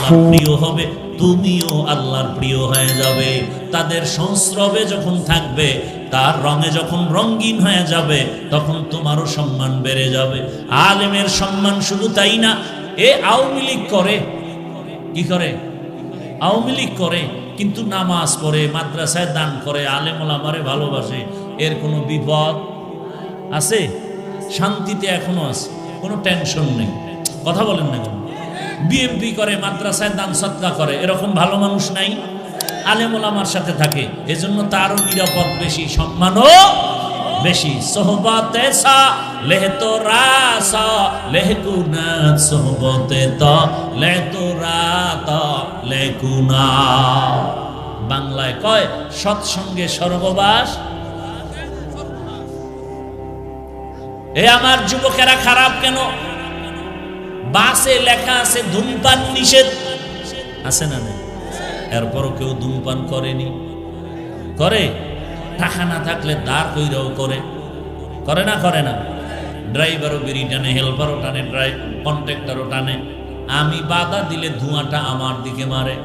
আল্লাহর প্রিয় হবে, তুমিও আল্লাহর প্রিয় হয়ে যাবে। তাদের সংস্রবে যখন থাকবে, তার রঙে যখন রঙিন হয়ে যাবে, তখন তোমারও সম্মান বেড়ে যাবে। আলেমের সম্মান শুধু তাই না, এ আওয়ামী লীগ করে, কি করে? আওয়ামী লীগ করে, কিন্তু নামাজ পড়ে, মাদ্রাসায় দান করে, আলেম ওলামারে ভালোবাসে, এর কোনো বিপদ আছে? শান্তিতে এখনো আছে, কোনো টেনশন নেই। কথা বলেন না কেন? বিএমপি করে, মাদ্রাসায় দান সদকা করে, এরকম ভালো মানুষ নাই? আলেম ওলামার সাথে থাকে, এজন্য তারও নিরাপদ বেশি, সম্মানও বেশি। সোহবতে সা লেহ তো রাসা লেহকুনা, সোহবতে তো লেহ তো রাত লেকুনা। বাংলায় কয় সৎসঙ্গে স্বর্গবাস। এ আমার যুবকেরা খারাপ কেন? বাসে লেখা আছে ধূমপান নিষেধ, আছে না নেই? এরপরও কেউ ধূমপান করেনি? করে। টাকা না থাকলে দাঁড় কইরাও করে, করে না? করে না? ড্রাইভারও বিড়ি টানে, হেল্পারও টানে, কন্ট্রাক্টরও টানে। আমি বাধা দিলে ধোঁয়াটা আমার দিকে মারে,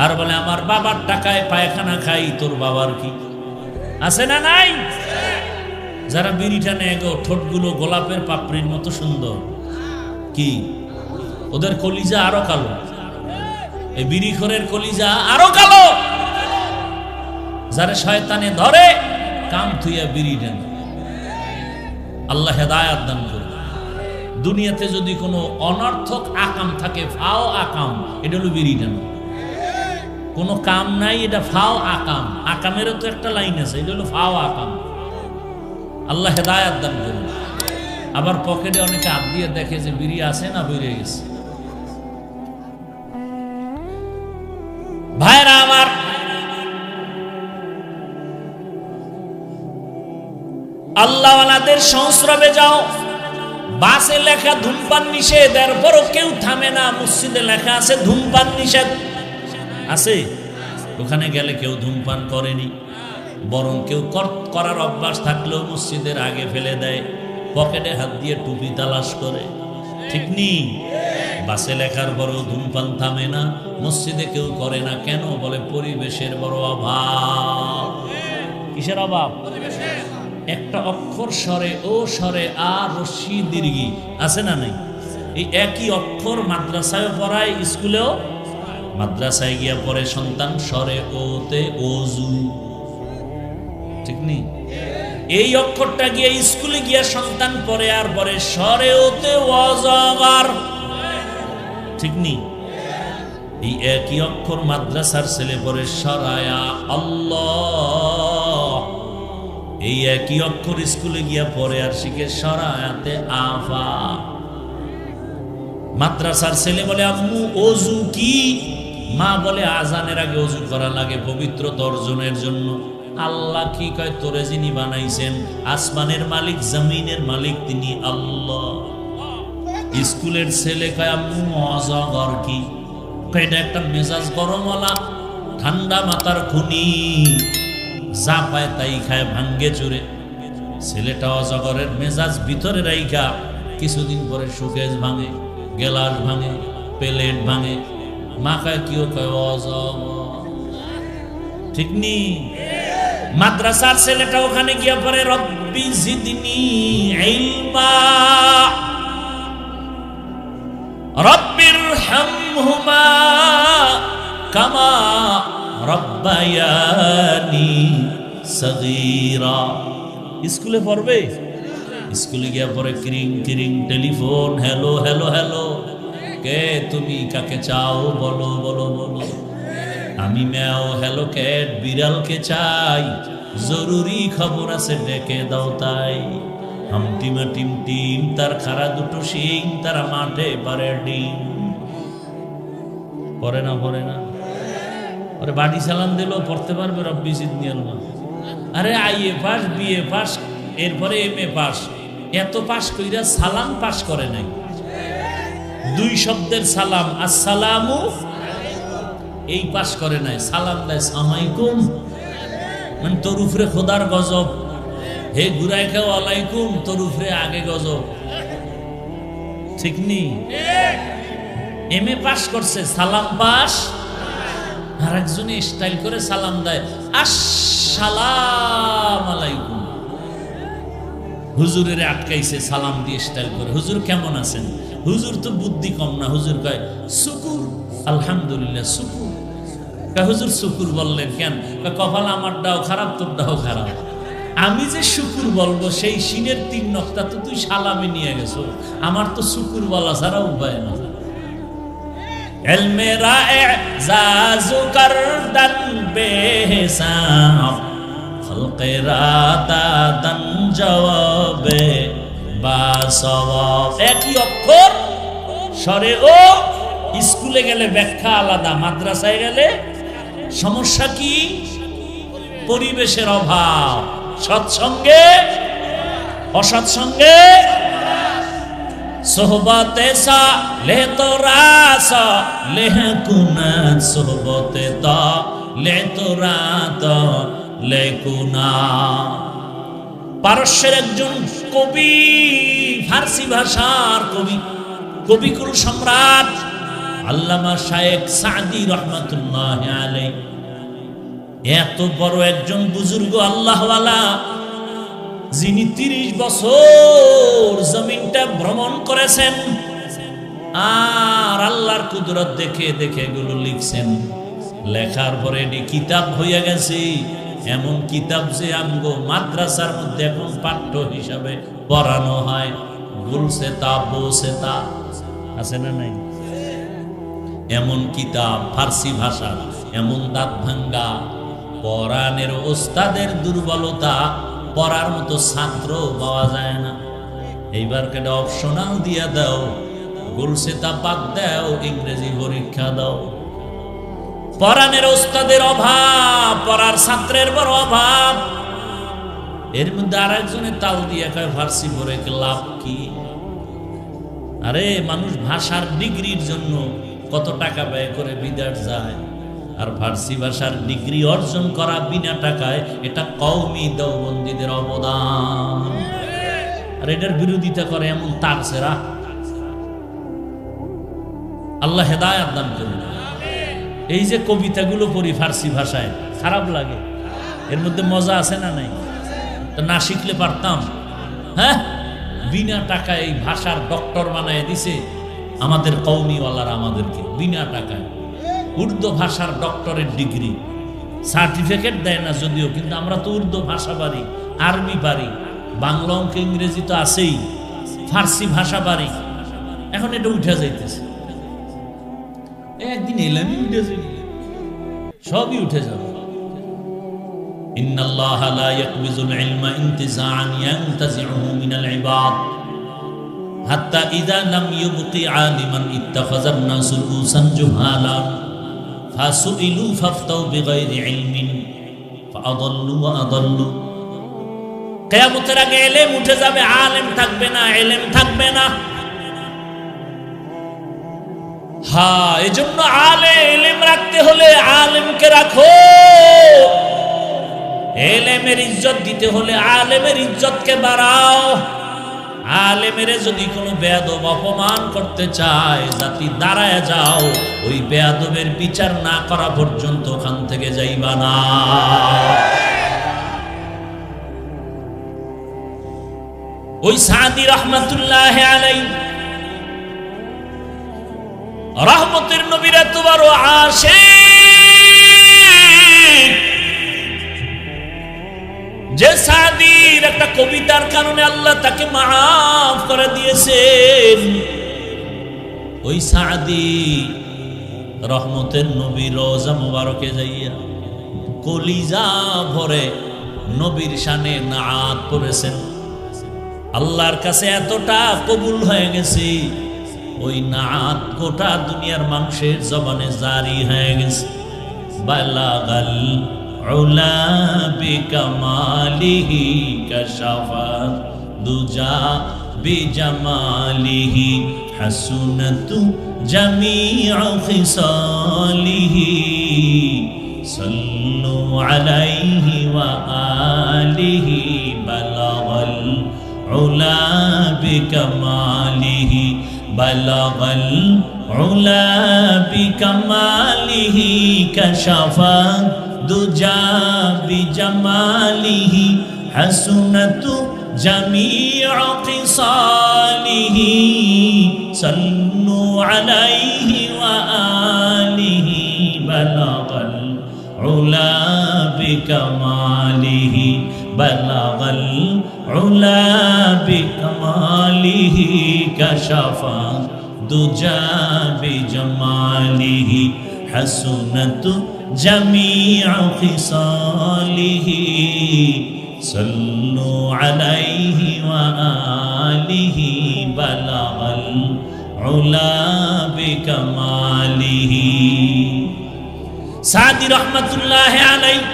আর বলে আমার বাবার টাকায় পায়খানা খাই, তোর বাবার কি? আছে না নাই? যারা বিড়ি টানে এগো ঠোঁটগুলো গোলাপের পাপড়ির মতো সুন্দর, কি ওদের কলিজা আরো কালো, এই বিড়িখোরের কলিজা আরো কালো। যারা শয়তানে ধরে কাম থুইয়া বিড়ি টানে, আল্লাহ হেদায়াত দান করে। দুনিয়াতে যদি কোনো অনর্থক আকাম থাকে, ফাও আকাম, এটা হলো বিড়ি টানা। কোনো কাম নাই, এটা ফাও আকাম। আকামেরও তো একটা লাইন আছে, এটা হলো ফাও আকাম। আল্লাহ হেদায়াত দান করুন। আবার পকেটে অনেকে হাত দিয়ে দেখে যে বিড়ি আছে না বেরিয়ে গেছে। ভাইরা আমার, আল্লাহওয়ালাদের সংস্রবে যাও। বাসে লেখা ধূমপান নিষেধ, এরপরও কেউ থামে না। মসজিদে লেখা আছে ধূমপান নিষেধ, আছে? ওখানে গেলে কেউ ধূমপান করেনি, বরং কেউ করার অভ্যাস থাকলেও মসজিদের আগে ফেলে দেয়, পকেটে হাত দিয়ে টুপি তালাশ করে, ঠিক নেই? বাসে লেখার পরেও ধূমপান থামে না, মসজিদে কেউ করে না। কেন? বলে পরিবেশের বড় অভাব। কিসের অভাব? একটা অক্ষর স্বরে ও স্বরে আ রস্যি দীর্ঘি, আছে না নাই? এই একই অক্ষর মাদ্রাসায় পড়ায়, স্কুলেও। মাদ্রাসায় গিয়া পড়ে সন্তান স্বরে ওতে ওযু, ঠিক নেই? এই অক্ষরটা গিয়ে স্কুলে গিয়া সন্তান পড়ে, আর পরে স্বরে ওতে অজগর, ঠিক নেই? এই একই অক্ষর মাদ্রাসার ছেলে পড়ে সরায়া আল্লাহ। এই একই অক্ষর স্কুলে গিয়া পড়ে আর শিখে সরায়াতে আফা। মাদ্রাসার ছেলে বলে আম্মু ওযু কি? মা বলে আজানের আগে ওযু করা লাগে পবিত্রতা অর্জনের জন্য। আল্লাহ কি কয়? তোরে যিনি বানাইছেন, আসমানের মালিক জমিনের মালিক তিনি আল্লাহ। স্কুলের ছেলে কয় আম্মু অজগর কি? এটা একটা মেজাজ গরমওয়ালা ঠান্ডা মাথার খুনি, যা পায় তাই খায়, ভাঙ্গে চুরে। ছেলেটা অজগরের মেজাজ ভিতরে রাইখা কিছুদিন পরে শোকেস ভাঙে, গেলাস ভাঙে, প্লেট ভাঙে। মা কয় কিও? কয় অজগর, ঠিক নি? মাদ্রাসার ছেলেটা ওখানে গিয়া পরে রব্বি জিদনি ইলমা রব্বিরহামহুমা কামা রব্বায়ানি সগীরা। স্কুলে পড়বে, স্কুলে গিয়া পরে কিরিং কিরিং টেলিফোন, হ্যালো হ্যালো হ্যালো, কে তুমি? কাকে চাও? বলো বলো বলো। আমি ম্যাও, হ্যালো ক্যাট, বিড়ালকে চাই, জরুরি খবর আছে, ডেকে দাও তাই। হামটিমা টিম টিম, তার খাড়া দুটো শিং, তারা মাঠে পারে ডিম। পড়ে না? পড়ে না? ওরে বাড়ি সালাম দিল, পড়তে পারবে রব্বি জিদনি ইলমা? আরে আইএ পাস, বিএ পাস, এরপরে এমএ পাস, এত পাস কইরা সালাম পাস করে নাই। দুই শব্দের সালাম, আসসালামু, এই পাস করে নাই। সালাম দেয় সালামাইকুম, মানে তোর উপরে খোদার গজব। হে ঘুরাই খাও আলাইকুম, তোর উপরে আগে গজব, ঠিক নি? এমএ পাস করছে, সালাম পাস। আর একজনে স্টাইল করে সালাম দেয়, আসসালাম আলাইকুম। হুজুরের আটকাইছে সালাম দিয়ে স্টাইল করে, হুজুর কেমন আছেন? হুজুর তো বুদ্ধি কম না, হুজুর কয় শুকুর, আলহামদুলিল্লাহ শুকুর। হুজুর শুকুর বললেন কেন? কপাল আমারটাও খারাপ, তোরটাও খারাপ। আমি যে শুকুর বলবো সেই সিনের 3 নক্তা তো তুই সালামে নিয়ে গেছো, আমার তো শুকুর বলা ছাড়া উপায় না। ইলমে রায়ে জাজু করদান বেহিসাব, খলকে রাদাদান জওয়াবে বাসওয়াব। একই অক্ষর স্বরে ও, স্কুলে গেলে ব্যাখ্যা আলাদা, মাদ্রাসায় গেলে সমস্যা কি? পরিবেশের অভাব, সৎসঙ্গে অসৎসঙ্গে, সোহবতে সা লে তো রাস লেহ কুনাত, সোহবতে তা লে তো রাত লে কুনা। পারস্যের একজন কবি, ফার্সি ভাষার কবি, কবিকুল সম্রাট আল্লামা শায়েখ সাদি রহমাতুল্লাহ আলাইহি, এত বড় একজন বুজুর্গ আল্লাহওয়ালা, যিনি 30 বছর জমিনটা ভ্রমণ করেছেন আর আল্লাহর কুদরত দেখে দেখে এগুলো লিখছেন। লেখার পরে এটি কিতাব হইয়া গেছে, এমন কিতাব যে আমগো মাদ্রাসার মধ্যে এখন পাঠ্য হিসাবে পড়ানো হয়। গুলসেতা বোসেতা আছে না নাই? এমন কিতাব ফার্সি ভাষা, এমন দাঁত ভাঙ্গা, কোরআনের ওস্তাদের দুর্বলতা, পড়ার মতো ছাত্র পাওয়া যায় না। এইবার কেটে অপশনাল দিয়া দাও, গুলসেতা বাদ দাও, ইংরেজি পরীক্ষা দাও। কোরআনের ওস্তাদের অভাব, পড়ার ছাত্রের বড় অভাব। এর মধ্যে আর একজনে তাল দিয়া কয় ফার্সি পড়ে লাভ কি? আরে মানুষ ভাষার ডিগ্রির জন্য কত টাকা ব্যয় করে বিদেশ যায়, আর ফার্সি ভাষার ডিগ্রি অর্জন করা বিনা টাকায়, এটা কওমি দেওবন্দীদের অবদান। আর এটার বিরোধিতা করে এমন তারছেরা, আল্লাহ হেদায়েত দান করুন। এই যে কবিতাগুলো পড়ি ফার্সি ভাষায়, খারাপ লাগে, এর মধ্যে মজা আছে না নাই? তো না শিখলে পারতাম। হ্যাঁ, বিনা টাকায় এই ভাষার ডক্টর বানায় দিছে আমাদের কওমিওয়ালারা, আমাদেরকে বিনা টাকায় উর্দু ভাষার ডক্টরের ডিগ্রি, সার্টিফিকেট দেয় না যদিও, কিন্তু আমরা তো উর্দু ভাষা পারি, আরবি পারি, বাংলা অঙ্ক ইংরেজি তো আছেই, ফার্সি ভাষা পারি। এখন এটা উঠে যাইতেছে, একদিন এলামই উঠে যাই, সবই উঠে যাবে। ইন্নাল্লাহা লা ইয়াকবিজুল ইলমা ইনতিজাআন ইয়ানতাজিউহু মিনাল ইবাদ হাত্তা ইযা লাম ইউবকি আলিমান ইত্তাখাযান নাসু রুসান জুহালা ফাসুইলু ফাফতাউ বিগাইরি ইলমিন ফাআদাল্লু ওয়া আদাল্লু। কিয়ামতের আগে ইলম উঠে যাবে, আলেম থাকবে না, ইলম থাকবে না। হ্যাঁ, এজন্য ইলম রাখতে হলে আলেমকে রাখো। ইলমের ইজ্জত দিতে হলে আলেমের ইজ্জতকে বাড়াও। আলেমের যদি কোনো বেয়াদব অপমান করতে চায়, জাতি দাঁড়ায় যাও, ওই বেয়াদবের বিচার না করা পর্যন্ত ওখান থেকে যাইবা না। ওই সাদি রহমাতুল্লাহ আলাইহি, রহমতের নবীর এত বড় আশিক যে সাদির একটা কবিতার কারণে আল্লাহ তাকে মাফ করে দিয়েছেন। ওই সাদি রহমতের নবীর রওজা মুবারকে যাইয়া কলিজা ভরে নবীর শানে নাত পড়েছেন। আল্লাহর কাছে এতটা কবুল হয়ে গেছে, ওই নাত গোটা দুনিয়ার মানুষের জবানে জারি হয়ে গেছে। বালাগাল উলা বিকামালিহি কাশাফাত দুজা বিজামালিহি হাসুনাতু জামিউ খিসালিহি সাল্লু আলাইহি ওয়া আলিহি বালাগাল উলা বিকামালিহি বালাগাল উলা বিকামালিহি কাশাফা দুজা বিজামালিহি হাসুনাতু জামিউ খিসালিহি সাল্লু আলাইহি ওয়া আলিহি বালাগাল উলা বিকামালিহি বালাগাল উলা বিকামালিহি কাশাফা দুজা বিজামালিহি হাসুনাতু জামিউ খিসালিহি সাল্লু আলাইহি ওয়া আলিহি বালাগাল উলা বিকামালিহি। সাদি রহমাতুল্লাহ আলাইহি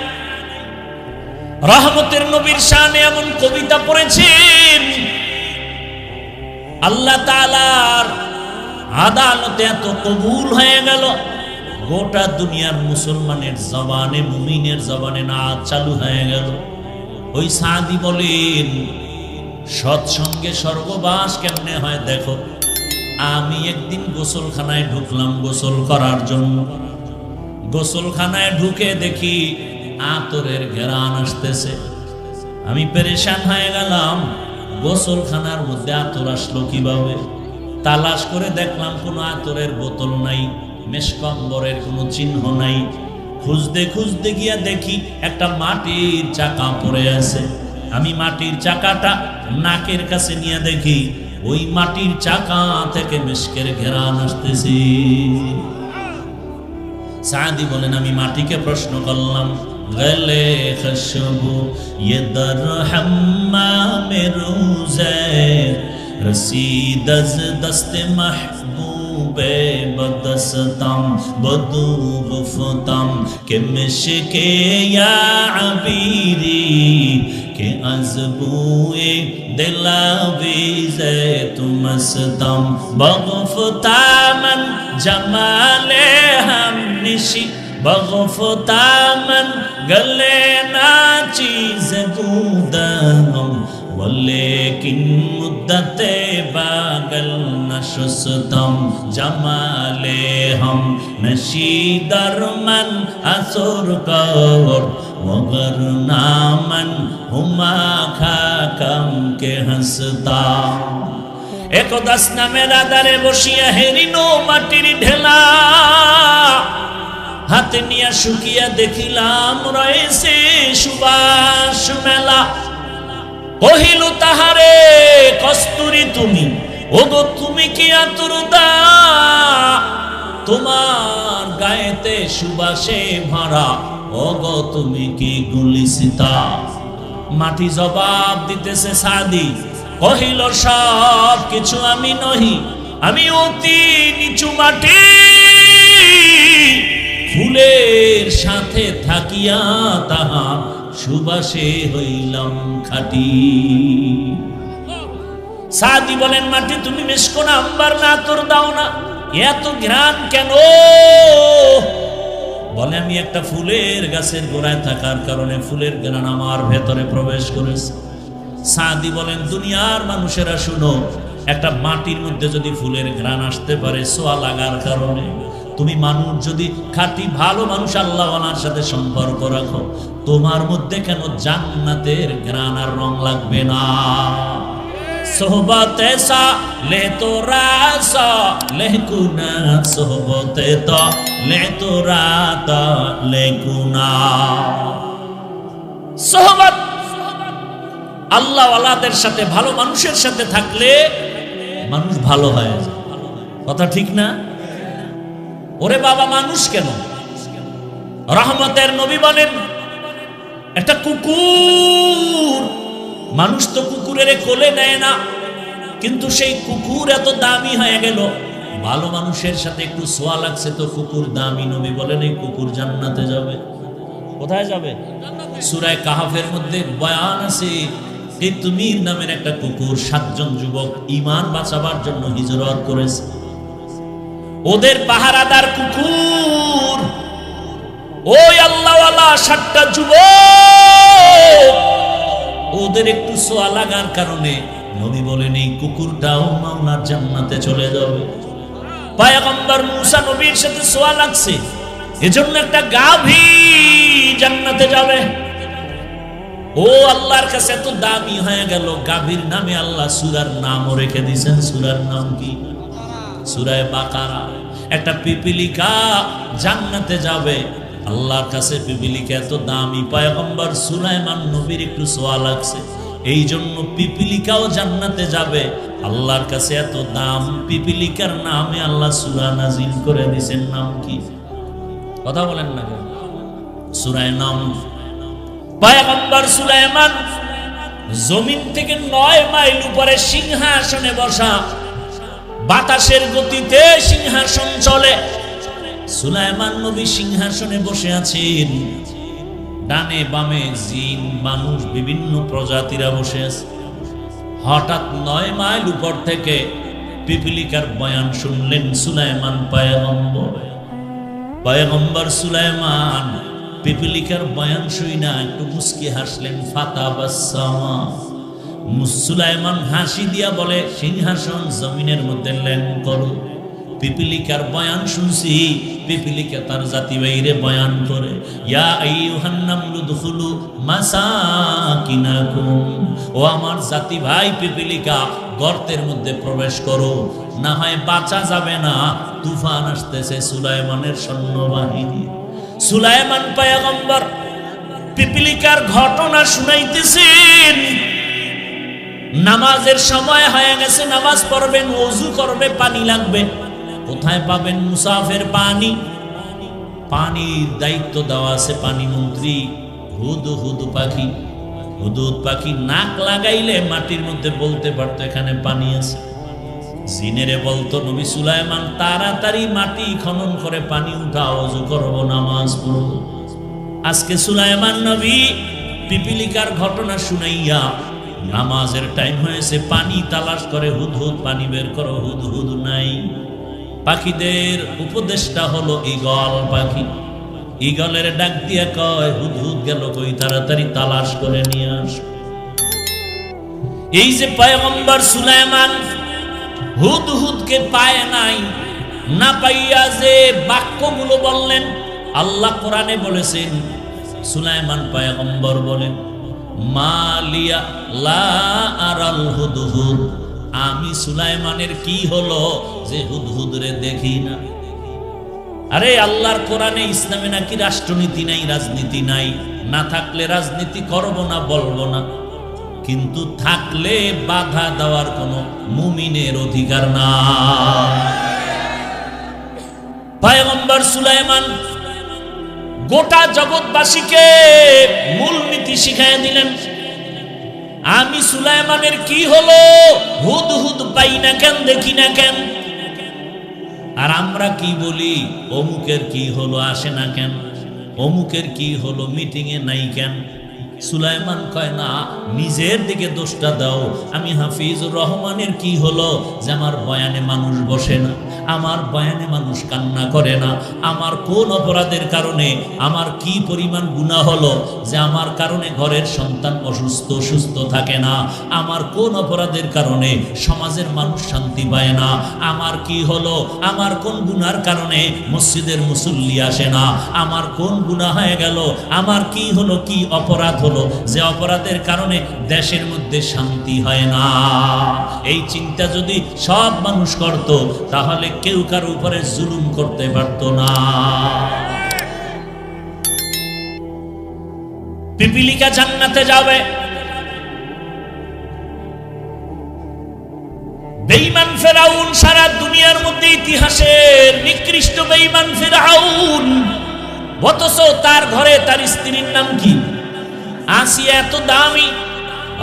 রহমতের নবীর শানে এমন কবিতা পড়েছেন, আল্লাহ তাআলার আদালতে এত কবুল হয়ে গেল, গোটা দুনিয়ার মুসলমানের জবানে, মুমিনের জবানে নাচ চালু হয়ে গেল। ওই সাদি বলেন, সৎসঙ্গে স্বর্গবাস কেমনে হয় দেখো। আমি একদিন গোসলখানায় ঢুকলাম গোসল করার জন্য। গোসলখানায় ঢুকে দেখি আতরের ঘেরান আসতেছে। আমি পেরেশান হয়ে গেলাম, গোসলখানার মধ্যে আতর আসলো কিভাবে? তালাশ করে দেখলাম কোনো আতরের বোতল নাই, মেশকম্বরের কোনো চিহ্ন নাই। খুঁজতে খুঁজতে গিয়া দেখি একটা মাটির চাকা পড়ে আছে। আমি মাটির চাকাটা নাকের কাছে নিয়ে দেখি ওই মাটির চাকা থেকে মেশকের ঘেরান আসতেছে। সাদি বলেন, আমি মাটিকে প্রশ্ন করলাম, গলে খুশবু ये दर हम्माम रोज़े रसीद अज दस्त महबूबे बदस्तम बदू गुफ्तम के मिशके या अबीरी के अज़बुए दिलावीज़े तुमस्तम बगुफ्तामन जमाले हम निशी बगुफ्तामन गले ना चीज़ बूदम वलेकिन मुद्दते बागल नशुस्तम जमाले हम नशीदर मन असुर कौर वगर नामन हुमा खाकम के हंसता। একদাস নামের আদারে বসিয়া হেরিনো মাটির ঢেলা হাতে নিয়া শুকিয়া দেখিলাম রয়েছে সুবাস মেলা। কহিল তাহারে, কস্তুরী তুমি, ওগো তুমি কি আতুরদা? তোমার গায়েতে সুবাসে ভরা, ওগো তুমি কি গুলিসিতা? মাটি জবাব দিতেছে সাদি, কহিল সব কিছু আমি নহি, আমি অতি নিচু মাটি, ফুলের সাথে থাকিয়া তাহা সুবাসে হইলাম খাঁটি। সাদি বলেন, মাটি তুমি মেশকো না, আম্বার না, আতর দাও না, এত ঘ্রাণ কেন? বলে, আমি একটা ফুলের গাছের গোড়ায় থাকার কারণে ফুলের ঘ্রাণ আমার ভেতরে প্রবেশ করেছে। সাদি বলেন, দুনিয়ার মানুষেরা শুনো, একটা মাটির মধ্যে যদি ফুলের ঘ্রাণ আসতে পারে সোয়া লাগার কারণে, তুমি মানুষ যদি খাঁটি ভালো মানুষ আল্লাহওয়ালার সাথে সম্পর্ক রাখো, তোমার মধ্যে কেন জান্নাতের ঘ্রাণ আর রং লাগবে না? সোহবতে সা লে তোরা সা লেকুনা, সোহবতে তো লে তোরা তা লেকুনা। সোহবত আল্লাহওয়ালাদের সাথে, ভালো মানুষের সাথে থাকলে মানুষ ভালো হয়। কথা ঠিক না? ওরে বাবা, মানুষ কেন? রহমতের নবী বলেন, একটা কুকুর, মানুষ তো কুকুরের কোলে নেয় না, কিন্তু সেই কুকুর এত দামি হয়ে গেল। ভালো মানুষের সাথে একটু ছোঁয়া লাগছে তো কুকুর দামি। নবী বলেন, এই কুকুর জান্নাতে যাবে। কোথায় যাবে? সূরা কাহাফের মধ্যে বয়ান আছে, তিতমির নামের একটা কুকুর 7 জন যুবক ঈমান বাঁচাবার জন্য হিজরত করেছে। ওদের পাহারাদার কুকুর, ওই আল্লাহওয়ালা 7টা যুবক, ওদের একটু ছোঁয়া লাগার কারণে নবী বলেন, এই কুকুরটাও মাওলার জান্নাতে চলে যাবে। পয়গম্বর মুসা নবীর সাথে ছোঁয়া লাগছে, এজন্য একটা গাভী জান্নাতে যাবে। ও আল্লাহর কাছে এত দামি হয়ে গেল, গাভীর নামে আল্লাহ সূরার নামও রেখে দিয়েছেন। সূরার নাম কি? সূরা বাকারা। একটা পিপিলিকা জান্নাতে যাবে, আল্লাহর কাছে পিপিলিকা এত দামি। পয়গম্বর সুলাইমান নবীর একটু ছোঁয়া লাগছে, এই জন্য পিপিলিকাও জান্নাতে যাবে, আল্লাহর কাছে এত দাম। পিপিলিকার নামে আল্লাহ সূরা নাজিল করে দিয়েছেন। নাম কি? কথা বলেন না কেন? সূরা নাম। পয়গম্বর সুলাইমান জমিন থেকে 9 মাইল উপরে সিংহাসনে বসা, বাতাসের গতিতে সিংহাসন চলে। সুলাইমান নবী সিংহাসনে বসে আছেন, ডানে বামে জিন মানুষ বিভিন্ন প্রজাতিরা বসে আছে। হঠাৎ 9 মাইল উপর থেকে পিপিলিকার বয়ান শুনলেন সুলাইমান পয়গম্বর। পয়গম্বর সুলাইমান পিপিলিকার বয়ান শুই না একটু মুস্কি হাসলেন। ফাতাবাসসামা, সুলাইমান হাসি দিয়া বলে, সিংহাসন জমিনের মধ্যে ল্যান্ড করো। পিপিলিকার বয়ান শুনছি, পিপিলিকা তার জাতি বাইরে বয়ান করে, ইয়া আইয়ুহান নামলু দুখুলু মাসাকিনাকুম, ও আমার জাতি ভাই পিপিলিকা গর্তের মধ্যে প্রবেশ করো, না হয় বাঁচা যাবে না, তুফান আসতেছে সুলাইমানের সৈন্যবাহিনী। সুলাইমান পয়গম্বর পিপিলিকার ঘটনা শুনাইতেছেন। নামাজের সময় হয়ে গেছে, নামাজ পড়বেন, ওযু করবে, পানি লাগবে। কোথায় পাবেন মুসাফির পানি? পানির দায়িত্ব দেওয়া আছে পানি মন্ত্রী হুদহুদ পাখি। হুদহুদ পাখি নাক লাগাইলে মাটির মধ্যে বলতে পারতো এখানে পানি আছে। জিনেরে বলতো, নবী সুলাইমান তাড়াতাড়ি মাটি খনন করে পানি উঠাও, ওযু করব, নামাজ পড়ব। আজকে সুলাইমান নবী পিপিলিকার ঘটনা শুনাইয়া নামাজের টাইম হয়েছে, পানি তালাশ করে, হুদহুদ পানি বের করো, হুদহুদ নাই। পাখিদের উপদেশটা হলো ঈগল পাখি। ঈগলের ডাক দিয়ে কয়, হুদহুদ গেল কই, তাড়াতাড়ি তালাশ করে নিয়ে আস। এই যে পয়গম্বর সুলাইমান হুদহুদকে পায় নাই, না পাইয়া যে বাক্যগুলো বললেন, আল্লাহ কোরআনে বলেছেন, সুলাইমান পয়গম্বর বলেন, মালিয়া লা আরাল হুদহুদ, আমি সুলাইমানের কি হলো যে হুদহুদরে দেখি না। আরে আল্লাহর কোরআনে ইসলামে নাকি রাষ্ট্রনীতি নাই, রাজনীতি নাই। না থাকলে রাজনীতি করব না, বলবো না, কিন্তু থাকলে বাধা দেওয়ার কোনো মুমিনের অধিকার না। পয়গম্বর সুলাইমান গোটা জগৎবাসীকে মূলনীতি শিখাইয়া দিলেন। আমি সুলাইমানের কি হলো, হুদহুদ পাই না কেন, দেখি না কেন? আর আমরা কি বলি, অমুকের কি হলো, আসে না কেন? অমুকের কি হলো, মিটিং এ নাই কেন? সুলাইমান কয় না, নিজের দিকে দোষটা দাও। আমি হাফিজুর রহমানের কি হলো যে আমার বয়ানে মানুষ বসে না, আমার বয়ানে মানুষ কান্না করে না? আমার কোন অপরাধের কারণে, আমার কি পরিমাণ গুনাহ হলো যে আমার কারণে ঘরের সন্তান অসুস্থ সুস্থ থাকে না? আমার কোন অপরাধের কারণে সমাজের মানুষ শান্তি পায় না? আমার কি হলো, আমার কোন গুনার কারণে মসজিদের মুসল্লি আসে না? আমার কোন গুনাহ হয়ে গেল, আমার কি হলো, কি অপরাধ হলো যে অপরাধের কারণে দেশের মধ্যে শান্তি হয় না? এই চিন্তা যদি সব মানুষ করত, তাহলে কেউ কারো উপরে জুলুম করতে পারত না। পিপিলিকা জান্নাতে যাবে, বেঈমান ফেরাউন সারা দুনিয়ার মধ্যে ইতিহাসের নিকৃষ্ট বেঈমান ফেরাউন, অথচ তার ঘরে তার স্ত্রীর নাম কি? আসিয়া। এত দামি।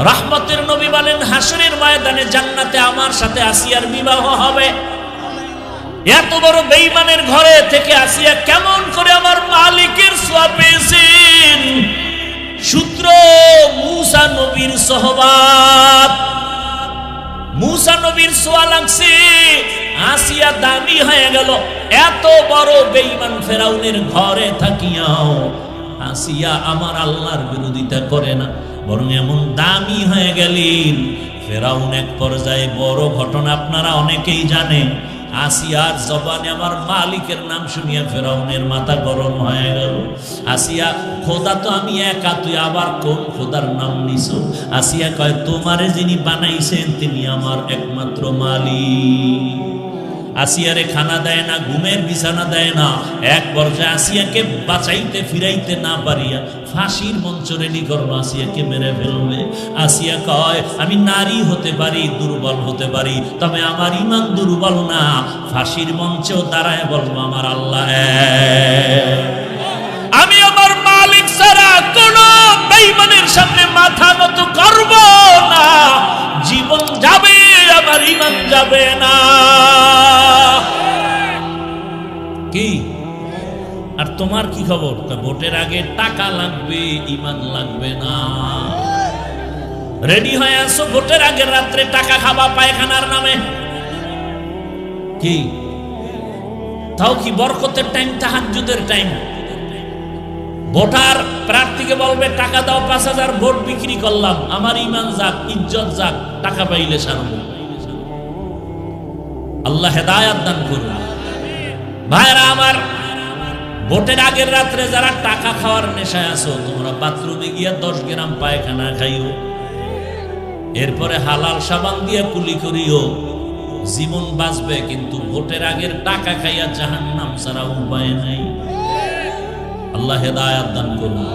রহমতের নবী বলেন, হাসরের ময়দানে জান্নাতে আমার সাথে আসিয়ার বিবাহ হবে। এত বড় বেঈমানের ঘরে থেকে আসিয়া কেমন করে আমার মালিকের ছোঁয়া পেয়েছেন? সূত্র মূসা নবীর সোহবাত। মূসা নবীর ছোঁয়া লাগছে, আসিয়া দামি হয়ে গেল। এত বড় বেঈমান ফেরাউনের ঘরে থাকিয়াও আসিয়া আমার আল্লাহর বিরোধিতা করে না, বরং এমন দামি হয়ে গেলেন। ফেরাউন এক পর্যায়ে, বড় ঘটনা আপনারা অনেকেই জানেন, আসিয়ার জবানে আমার মালিকের নাম শুনিয়া ফেরাউনের মাথা গরম হয়ে গেল। আসিয়া, খোদা তো আমি একা, তুই আবার কোন খোদার নাম নিছো? আসিয়া কয়, তোমারে যিনি বানাইছেন তিনি আমার একমাত্র মালিক। আসিয়ারে খানা দেয় না, ঘুমের বিছানা দেয় না। এক পর্যায়ে আসিয়াকে বাঁচাইতে ফিরাইতে না পারিয়া ফাঁসির মঞ্চ রেডি করলো, আসিয়াকে মেরে ফেলবে। আসিয়া কয়, আমি নারী হতে পারি, দুর্বল হতে পারি, তবে আমার ঈমান দুর্বল না। ফাঁসির মঞ্চেও দাঁড়ায় বলবো আমার আল্লাহ এক। আমি আমার মালিক ছাড়া কোন বেঈমানের সামনে মাথা নত করব না। জীবন যাবে, আমার ঈমান যাবে না। কি আর তোমার কি খবর? ভোটের আগে টাকা লাগবে, ঈমান লাগবে না। রেডি হয়ে আসো, ভোটের আগে রাত্রে টাকা খাবা পায়খানার নামে। কি তাও কি বরকতের টাইম, তাহাজ্জুদের টাইম। ভোটার প্রার্থীকে বলবে টাকা দাও ৫,০০০, ভোট বিক্রি করলাম, আমার ঈমান যাক, ইজ্জত যাক, টাকা পাইলে সারব। আল্লাহ হেদায়াত দান করুন। ভাইরা আমার, ভোটের আগের রাত্রে যারা টাকা খাওয়ার নেশায় আছো, তোমরা বাথরুমে গিয়া ১০ গ্রাম পায়খানা খাইও, এরপরে হালাল সাবান দিয়ে কুলি করিও, জীবন বাঁচবে। কিন্তু ভোটের আগের টাকা খাইয়া জাহান্নাম ছাড়া উপায় নাই। আল্লাহ হেদায়াত দান করুন।